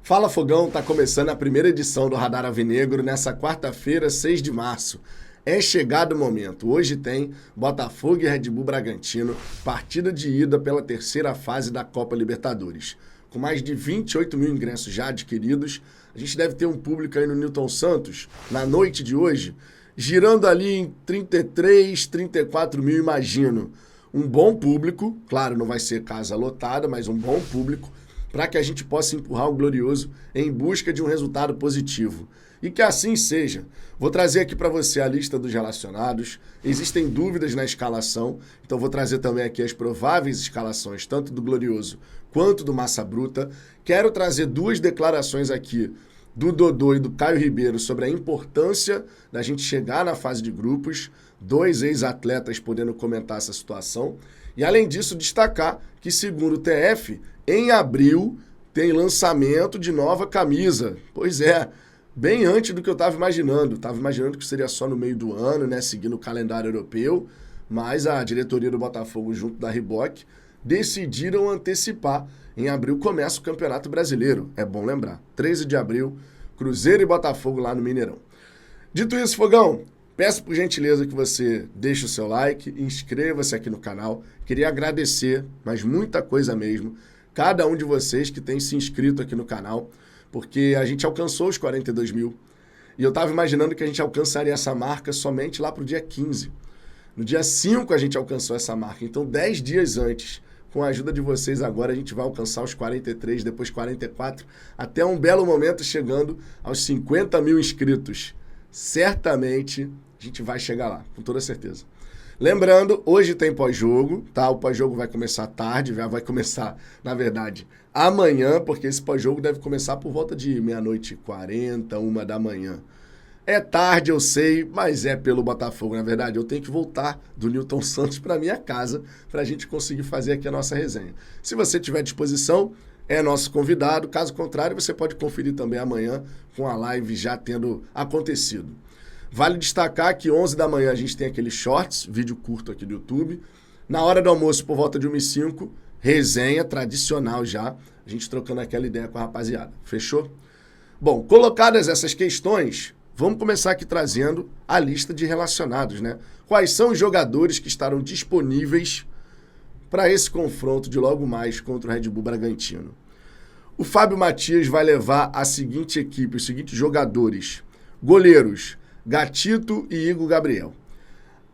Fala Fogão, tá começando a primeira edição do Radar Alvinegro nessa quarta-feira, 6 de março. É chegado o momento. Hoje tem Botafogo e Red Bull Bragantino, partida de ida pela terceira fase da Copa Libertadores. Com mais de 28 mil ingressos já adquiridos, a gente deve ter um público aí no Newton Santos, na noite de hoje, girando ali em 33, 34 mil, imagino. Um bom público, claro, não vai ser casa lotada, mas um bom público, para que a gente possa empurrar o Glorioso em busca de um resultado positivo. E que assim seja. Vou trazer aqui para você a lista dos relacionados. Existem dúvidas na escalação, então vou trazer também aqui as prováveis escalações, tanto do Glorioso quanto do Massa Bruta. Quero trazer duas declarações aqui do Dodô e do Caio Ribeiro sobre a importância da gente chegar na fase de grupos, dois ex-atletas podendo comentar essa situação. E além disso, destacar que, segundo o TF, em abril tem lançamento de nova camisa. Pois é, bem antes do que eu estava imaginando. Estava imaginando que seria só no meio do ano, né, seguindo o calendário europeu, mas a diretoria do Botafogo, junto da Reebok, decidiram antecipar. Em abril começa o Campeonato Brasileiro, é bom lembrar. 13 de abril, Cruzeiro e Botafogo lá no Mineirão. Dito isso, Fogão, peço por gentileza que você deixe o seu like, inscreva-se aqui no canal. Queria agradecer, mas muita coisa mesmo, cada um de vocês que tem se inscrito aqui no canal, porque a gente alcançou os 42 mil. E eu estava imaginando que a gente alcançaria essa marca somente lá para o dia 15. No dia 5 a gente alcançou essa marca, então 10 dias antes. Com a ajuda de vocês agora, a gente vai alcançar os 43, depois 44, até um belo momento chegando aos 50 mil inscritos. Certamente a gente vai chegar lá, com toda certeza. Lembrando, hoje tem pós-jogo, tá? O pós-jogo vai começar tarde, já vai começar, na verdade, amanhã, porque esse pós-jogo deve começar por volta de 00h40, 1 da manhã. É tarde, eu sei, mas é pelo Botafogo, na verdade. Eu tenho que voltar do Newton Santos para minha casa para a gente conseguir fazer aqui a nossa resenha. Se você tiver disposição, é nosso convidado. Caso contrário, você pode conferir também amanhã com a live já tendo acontecido. Vale destacar que 11 da manhã a gente tem aquele shorts, vídeo curto aqui do YouTube. Na hora do almoço, por volta de 1h05, resenha tradicional já, a gente trocando aquela ideia com a rapaziada. Fechou? Bom, colocadas essas questões, vamos começar aqui trazendo a lista de relacionados, né? Quais são os jogadores que estarão disponíveis para esse confronto de logo mais contra o Red Bull Bragantino? O Fábio Matias vai levar a seguinte equipe, os seguintes jogadores. Goleiros, Gatito e Igor Gabriel.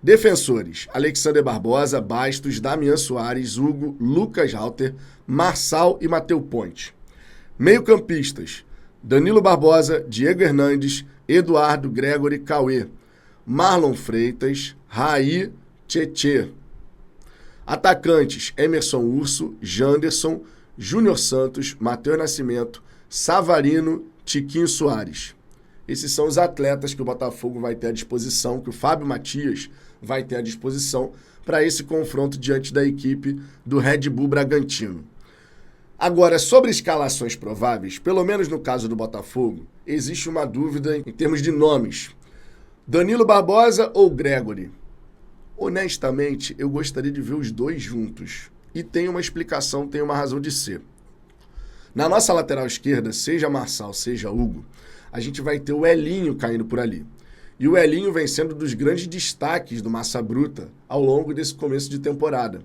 Defensores, Alexander Barbosa, Bastos, Damian Soares, Hugo, Lucas Halter, Marçal e Mateu Ponte. Meio-campistas, Danilo Barbosa, Diego Hernandes, Eduardo, Gregory, Cauê, Marlon Freitas, Raí, Tietê. Atacantes, Emerson Urso, Janderson, Júnior Santos, Matheus Nascimento, Savarino, Tiquinho Soares. Esses são os atletas que o Botafogo vai ter à disposição, que o Fábio Matias vai ter à disposição para esse confronto diante da equipe do Red Bull Bragantino. Agora, sobre escalações prováveis, pelo menos no caso do Botafogo, existe uma dúvida em termos de nomes. Danilo Barbosa ou Gregory? Honestamente, eu gostaria de ver os dois juntos. E tem uma explicação, tem uma razão de ser. Na nossa lateral esquerda, seja Marçal, seja Hugo, a gente vai ter o Elinho caindo por ali. E o Elinho vem sendo dos grandes destaques do Massa Bruta ao longo desse começo de temporada.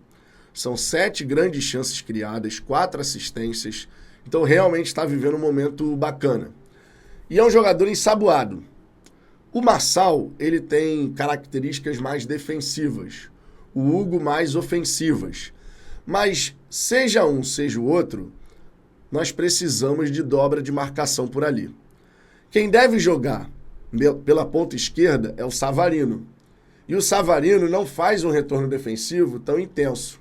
São 7 grandes chances criadas, 4 assistências. Então, realmente está vivendo um momento bacana. E é um jogador ensaboado. O Marçal, ele tem características mais defensivas. O Hugo mais ofensivas. Mas, seja um, seja o outro, nós precisamos de dobra de marcação por ali. Quem deve jogar pela ponta esquerda é o Savarino. E o Savarino não faz um retorno defensivo tão intenso.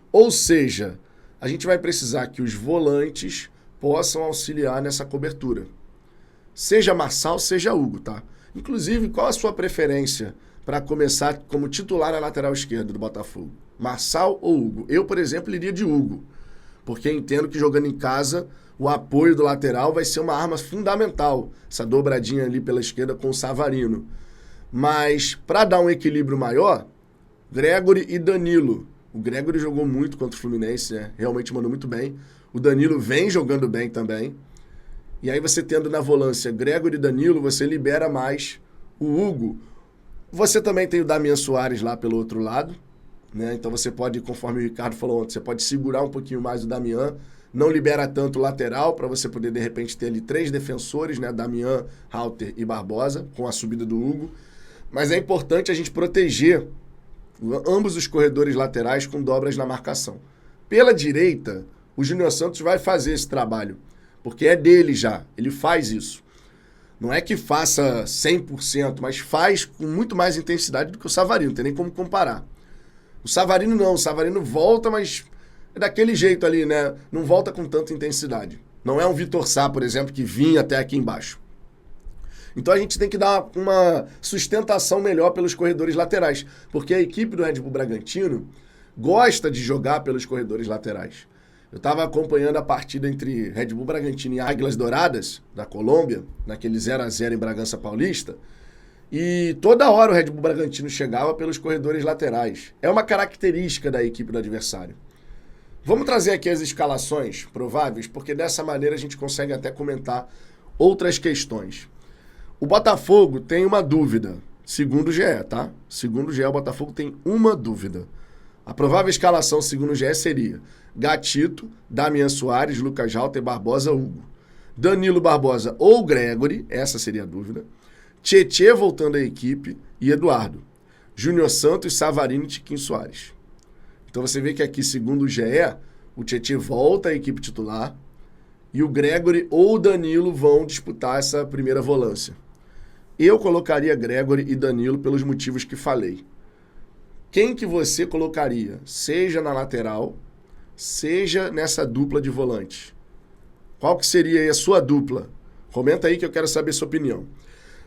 Ou seja, a gente vai precisar que os volantes possam auxiliar nessa cobertura. Seja Marçal, seja Hugo, tá? Inclusive, qual a sua preferência para começar como titular na lateral esquerda do Botafogo? Marçal ou Hugo? Eu, por exemplo, iria de Hugo, porque entendo que jogando em casa, o apoio do lateral vai ser uma arma fundamental, essa dobradinha ali pela esquerda com o Savarino. Mas, para dar um equilíbrio maior, Gregory e Danilo. O Gregory jogou muito contra o Fluminense, né? Realmente mandou muito bem. O Danilo vem jogando bem também. E aí você tendo na volância Gregory e Danilo, você libera mais o Hugo. Você também tem o Damian Soares lá pelo outro lado, né? Então você pode, conforme o Ricardo falou ontem, você pode segurar um pouquinho mais o Damian, não libera tanto o lateral para você poder, de repente, ter ali 3 defensores, né? Damian, Halter e Barbosa, com a subida do Hugo. Mas é importante a gente proteger ambos os corredores laterais com dobras na marcação. Pela direita, o Júnior Santos vai fazer esse trabalho, porque é dele já, ele faz isso. Não é que faça 100%, mas faz com muito mais intensidade do que o Savarino, não tem nem como comparar. O Savarino não, o Savarino volta, mas é daquele jeito ali, né? Não volta com tanta intensidade. Não é um Vitor Sá, por exemplo, que vinha até aqui embaixo. Então a gente tem que dar uma sustentação melhor pelos corredores laterais, porque a equipe do Red Bull Bragantino gosta de jogar pelos corredores laterais. Eu estava acompanhando a partida entre Red Bull Bragantino e Águilas Douradas, da Colômbia, naquele 0-0 em Bragança Paulista, e toda hora o Red Bull Bragantino chegava pelos corredores laterais. É uma característica da equipe do adversário. Vamos trazer aqui as escalações prováveis, porque dessa maneira a gente consegue até comentar outras questões. O Botafogo tem uma dúvida, segundo o GE, tá? Segundo o GE, o Botafogo tem uma dúvida. A provável escalação, segundo o GE, seria Gatito, Damian Soares, Lucas Halter, Barbosa, Hugo. Danilo Barbosa ou Gregory, essa seria a dúvida. Tietê voltando à equipe e Eduardo. Júnior Santos, Savarino e Tiquinho Soares. Então você vê que aqui, segundo o GE, o Tietê volta à equipe titular e o Gregory ou o Danilo vão disputar essa primeira volância. Eu colocaria Gregory e Danilo pelos motivos que falei. Quem que você colocaria? Seja na lateral, seja nessa dupla de volantes. Qual que seria aí a sua dupla? Comenta aí que eu quero saber a sua opinião.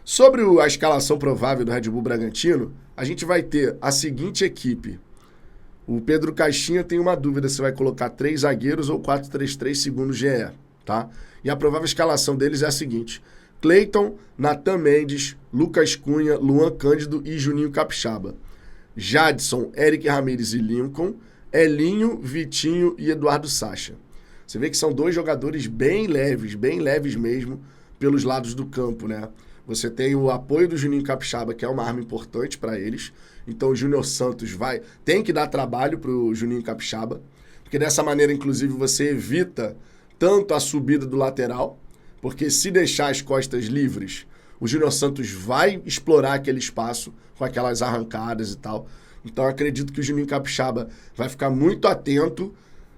Sobre a escalação provável do Red Bull Bragantino, a gente vai ter a seguinte equipe. O Pedro Caixinha tem uma dúvida se vai colocar 3 zagueiros ou 4-3-3 segundo o GE, tá? E a provável escalação deles é a seguinte: Cleiton, Natan Mendes, Lucas Cunha, Luan Cândido e Juninho Capixaba. Jadson, Eric Ramírez e Lincoln, Elinho, Vitinho e Eduardo Sacha. Você vê que são 2 jogadores bem leves mesmo, pelos lados do campo, né? Você tem o apoio do Juninho Capixaba, que é uma arma importante para eles. Então o Júnior Santos tem que dar trabalho para o Juninho Capixaba, porque dessa maneira, inclusive, você evita tanto a subida do lateral, porque se deixar as costas livres, o Júnior Santos vai explorar aquele espaço com aquelas arrancadas e tal. Então eu acredito que o Juninho Capixaba vai ficar muito atento,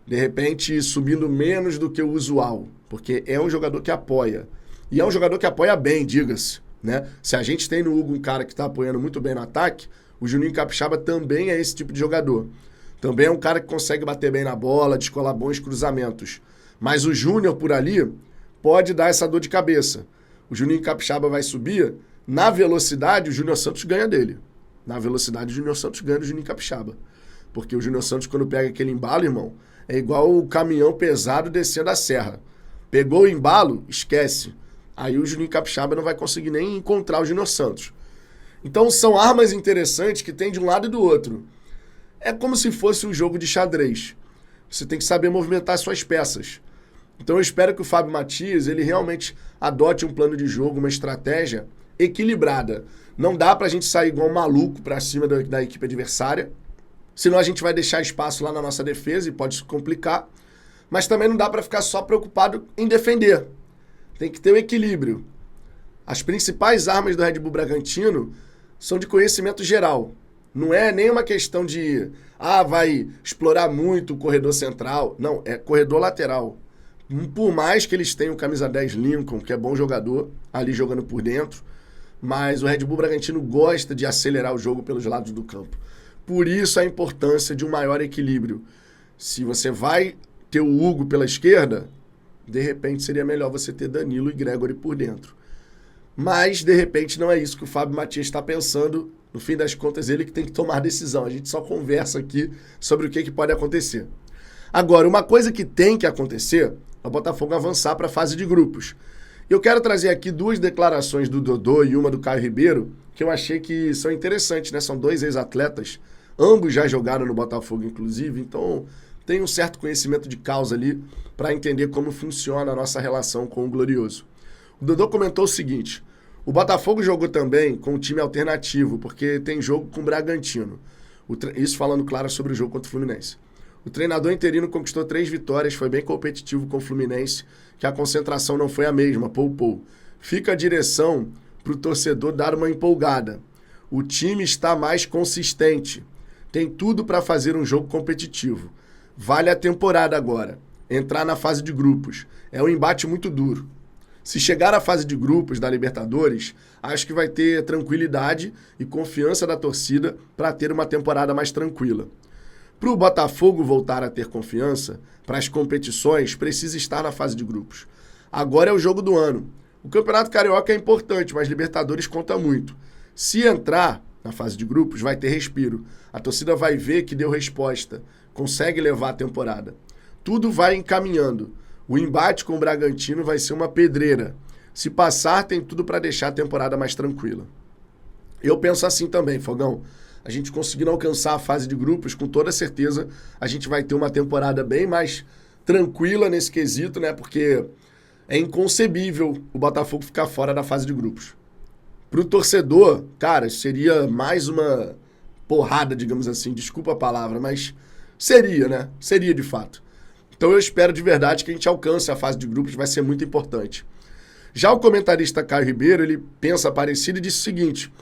de repente subindo menos do que o usual, porque é um jogador que apoia. E é um jogador que apoia bem, diga-se, né? Se a gente tem no Hugo um cara que está apoiando muito bem no ataque, o Juninho Capixaba também é esse tipo de jogador. Também é um cara que consegue bater bem na bola, descolar bons cruzamentos. Mas o Júnior por ali pode dar essa dor de cabeça. O Juninho Capixaba vai subir, na velocidade o Júnior Santos ganha dele. Na velocidade o Júnior Santos ganha do Juninho Capixaba. Porque o Júnior Santos, quando pega aquele embalo, irmão, é igual o caminhão pesado descendo a serra. Pegou o embalo, esquece. Aí o Juninho Capixaba não vai conseguir nem encontrar o Júnior Santos. Então são armas interessantes que tem de um lado e do outro. É como se fosse um jogo de xadrez. Você tem que saber movimentar as suas peças. Então eu espero que o Fábio Matias, ele realmente adote um plano de jogo, uma estratégia equilibrada. Não dá pra gente sair igual um maluco pra cima da equipe adversária, senão a gente vai deixar espaço lá na nossa defesa e pode se complicar. Mas também não dá pra ficar só preocupado em defender. Tem que ter um equilíbrio. As principais armas do Red Bull Bragantino são de conhecimento geral. Não é nem uma questão de, vai explorar muito o corredor central. Não, é corredor lateral. Por mais que eles tenham o camisa 10 Lincoln, que é bom jogador, ali jogando por dentro, mas o Red Bull Bragantino gosta de acelerar o jogo pelos lados do campo. Por isso a importância de um maior equilíbrio. Se você vai ter o Hugo pela esquerda, de repente seria melhor você ter Danilo e Gregory por dentro. Mas, de repente, não é isso que o Fábio Matias está pensando. No fim das contas, ele que tem que tomar a decisão. A gente só conversa aqui sobre o que pode acontecer. Agora, uma coisa que tem que acontecer é o Botafogo avançar para a fase de grupos. Eu quero trazer aqui 2 declarações do Dodô e uma do Caio Ribeiro, que eu achei que são interessantes, né? São 2 ex-atletas, ambos já jogaram no Botafogo, inclusive, então tem um certo conhecimento de causa ali para entender como funciona a nossa relação com o Glorioso. O Dodô comentou o seguinte: o Botafogo jogou também com um time alternativo, porque tem jogo com o Bragantino. Isso falando, claro, sobre o jogo contra o Fluminense. O treinador interino conquistou 3 vitórias, foi bem competitivo com o Fluminense, que a concentração não foi a mesma, poupou. Fica a direção para o torcedor dar uma empolgada. O time está mais consistente. Tem tudo para fazer um jogo competitivo. Vale a temporada agora. Entrar na fase de grupos. É um embate muito duro. Se chegar à fase de grupos da Libertadores, acho que vai ter tranquilidade e confiança da torcida para ter uma temporada mais tranquila. Para o Botafogo voltar a ter confiança, para as competições, precisa estar na fase de grupos. Agora é o jogo do ano. O Campeonato Carioca é importante, mas Libertadores conta muito. Se entrar na fase de grupos, vai ter respiro. A torcida vai ver que deu resposta, consegue levar a temporada. Tudo vai encaminhando. O embate com o Bragantino vai ser uma pedreira. Se passar, tem tudo para deixar a temporada mais tranquila. Eu penso assim também, Fogão. A gente conseguindo alcançar a fase de grupos, com toda certeza, a gente vai ter uma temporada bem mais tranquila nesse quesito, né? Porque é inconcebível o Botafogo ficar fora da fase de grupos. Pro torcedor, cara, seria mais uma porrada, digamos assim. Desculpa a palavra, mas seria, né? Seria de fato. Então eu espero de verdade que a gente alcance a fase de grupos, vai ser muito importante. Já o comentarista Caio Ribeiro, ele pensa parecido e disse o seguinte: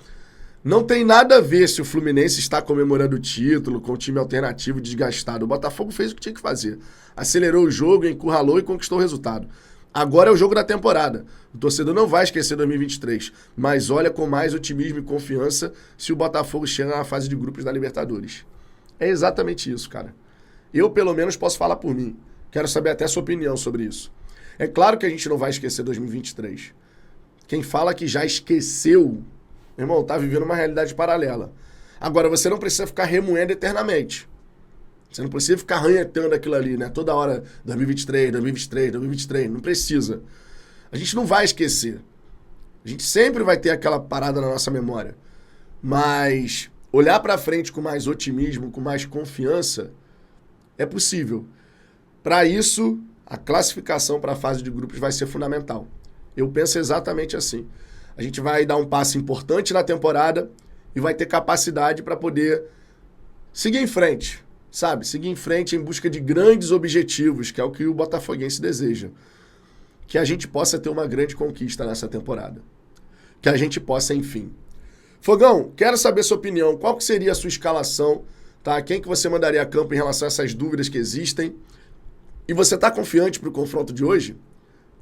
não tem nada a ver se o Fluminense está comemorando o título com o time alternativo desgastado. O Botafogo fez o que tinha que fazer. Acelerou o jogo, encurralou e conquistou o resultado. Agora é o jogo da temporada. O torcedor não vai esquecer 2023, mas olha com mais otimismo e confiança se o Botafogo chega na fase de grupos da Libertadores. É exatamente isso, cara. Eu, pelo menos, posso falar por mim. Quero saber até a sua opinião sobre isso. É claro que a gente não vai esquecer 2023. Quem fala que já esqueceu, meu irmão, tá vivendo uma realidade paralela. Agora, você não precisa ficar remoendo eternamente. Você não precisa ficar ranhetando aquilo ali, né? Toda hora, 2023, 2023, 2023. Não precisa. A gente não vai esquecer. A gente sempre vai ter aquela parada na nossa memória. Mas olhar pra frente com mais otimismo, com mais confiança, é possível. Para isso, a classificação para a fase de grupos vai ser fundamental. Eu penso exatamente assim. A gente vai dar um passo importante na temporada e vai ter capacidade para poder seguir em frente, sabe? Seguir em frente em busca de grandes objetivos, que é o que o botafoguense deseja. Que a gente possa ter uma grande conquista nessa temporada. Que a gente possa, enfim. Fogão, quero saber sua opinião. Qual que seria a sua escalação? Tá? Quem que você mandaria a campo em relação a essas dúvidas que existem? E você está confiante para o confronto de hoje?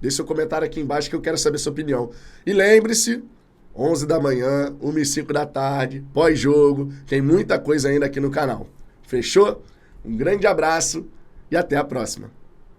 Deixe seu comentário aqui embaixo que eu quero saber sua opinião. E lembre-se, 11 da manhã, 1h05 da tarde, pós-jogo, tem muita coisa ainda aqui no canal. Fechou? Um grande abraço e até a próxima.